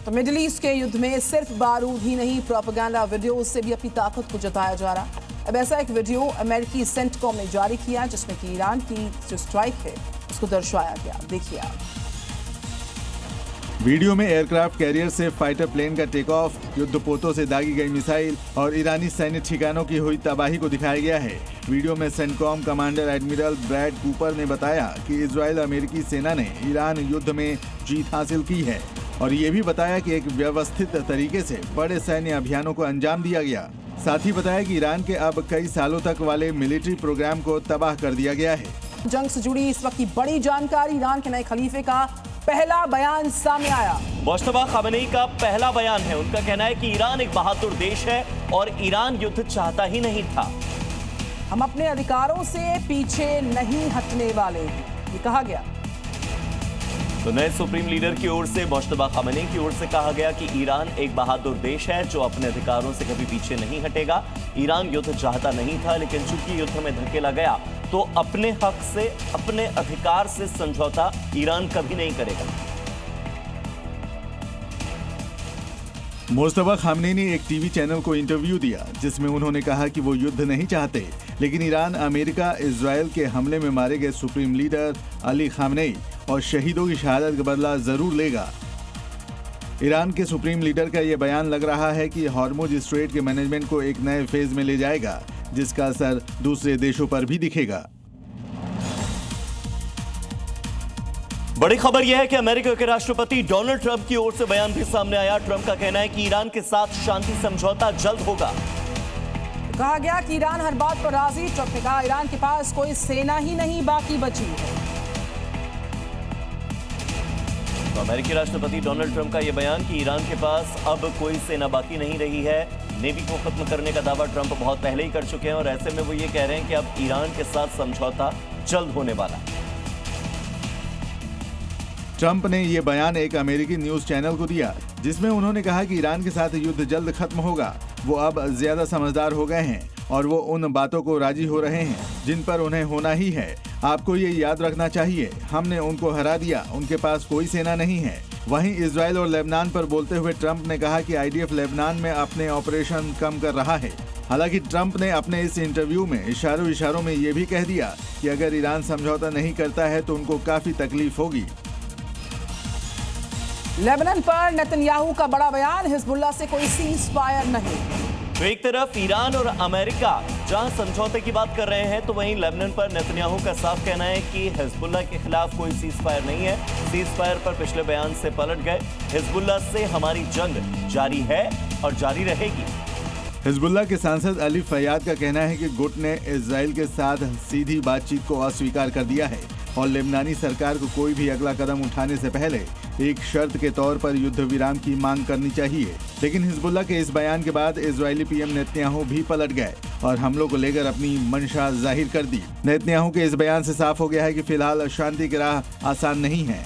तो middle east के युद्ध में सिर्फ बारूद ही नहीं, प्रोपेगेंडा वीडियो से भी अपनी ताकत को जताया जा रहा। अब ऐसा एक वीडियो अमेरिकी सेंटकॉम ने जारी किया जिसमें कि ईरान की जो स्ट्राइक है उसको दर्शाया गया। देखिए आप। वीडियो में एयरक्राफ्ट कैरियर से फाइटर प्लेन का टेक ऑफ, युद्धपोतों से दागी गई मिसाइल और ईरानी सैन्य ठिकानों की हुई तबाही को दिखाया गया है। वीडियो में CENTCOM commander admiral Brad Cooper ने बताया कि इजराइल अमेरिकी सेना ने ईरान युद्ध में जीत हासिल की है और ये भी बताया कि एक व्यवस्थित तरीके से बड़े सैन्य अभियानों को अंजाम दिया गया। साथ ही बताया कि ईरान के अब कई सालों तक वाले मिलिट्री प्रोग्राम को तबाह कर दिया गया है। जंग से जुड़ी इस वक्त की बड़ी जानकारी, ईरान के नए खलीफे का पहला बयान सामने आया। मुश्तबा खामेनी का पहला बयान है। उनका कहना है कि ईरान एक बहादुर देश है और ईरान युद्ध चाहता ही नहीं था। हम अपने अधिकारों से पीछे नहीं हटने वाले हैं, ये कहा गया। तो नए सुप्रीम लीडर की ओर से, मुश्तबा खामेनी की ओर से कहा गया कि ईरान एक बहादुर देश है जो अपने अधिकारों से कभी पीछे नहीं हटेगा। ईरान युद्ध चाहता नहीं था, लेकिन चूंकि युद्ध में धकेला गया तो अपने हक से, अपने अधिकार से समझौता ईरान कभी नहीं करेगा। मुश्तबा खामेनी ने एक टीवी चैनल को इंटरव्यू दिया जिसमें उन्होंने कहा कि वो युद्ध नहीं चाहते, लेकिन ईरान अमेरिका इजराइल के हमले में मारे गए सुप्रीम लीडर अली खामेनी और शहीदों की शहादत का बदला जरूर लेगा। ईरान के सुप्रीम लीडर का यह बयान लग रहा है कि हॉर्मुज स्ट्रेट के मैनेजमेंट को एक नए फेज में ले जाएगा जिसका असर दूसरे देशों पर भी दिखेगा। बड़ी खबर यह है कि अमेरिका के राष्ट्रपति डोनाल्ड ट्रंप की ओर से बयान भी सामने आया। ट्रंप का कहना है कि ईरान के साथ शांति समझौता जल्द होगा। कहा गया कि ईरान हर बात पर राजी। ट्रंप ने कहा ईरान के पास कोई सेना ही नहीं बाकी बची है। तो अमेरिकी राष्ट्रपति डोनाल्ड ट्रंप का यह बयान कि ईरान के पास अब कोई सेना बाकी नहीं रही है। नेवी को खत्म करने का दावा ट्रंप बहुत पहले ही कर चुके हैं और ऐसे में वो ये कह रहे हैं कि अब ईरान के साथ समझौता जल्द होने वाला है। ट्रंप ने यह बयान एक अमेरिकी न्यूज चैनल को दिया जिसमें उन्होंने कहा कि ईरान के साथ युद्ध जल्द खत्म होगा। वो अब ज्यादा समझदार हो गए हैं और वो उन बातों को राजी हो रहे हैं जिन पर उन्हें होना ही है। आपको ये याद रखना चाहिए, हमने उनको हरा दिया, उनके पास कोई सेना नहीं है। वहीं इजराइल और लेबनान पर बोलते हुए ट्रंप ने कहा कि आईडीएफ लेबनान में अपने ऑपरेशन कम कर रहा है। हालांकि ट्रंप ने अपने इस इंटरव्यू में इशारों में ये भी कह दिया कि अगर ईरान समझौता नहीं करता है तो उनको काफी तकलीफ होगी। लेबनान पर नेतन्याहू का बड़ा बयान, हिजबुल्लाह से कोई सीज फायर नहीं। तो एक तरफ ईरान और अमेरिका जहां समझौते की बात कर रहे हैं तो वहीं लेबनान पर नेतन्याहू का साफ कहना है कि हिजबुल्लाह के खिलाफ कोई सीज फायर नहीं है। सीज फायर पर पिछले बयान से पलट गए। हिजबुल्लाह से हमारी जंग जारी है और जारी रहेगी। हिजबुल्लाह के सांसद अली फैयाद का कहना है कि गुट ने इजराइल के साथ सीधी बातचीत को अस्वीकार कर दिया है और लेबनानी सरकार को कोई भी अगला कदम उठाने से पहले एक शर्त के तौर पर युद्ध विराम की मांग करनी चाहिए। लेकिन हिजबुल्लाह के इस बयान के बाद इजरायली पीएम नेतन्याहू भी पलट गए और हमलों को लेकर अपनी मंशा जाहिर कर दी। नेतन्याहू के इस बयान से साफ हो गया है कि फिलहाल शांति की राह आसान नहीं है।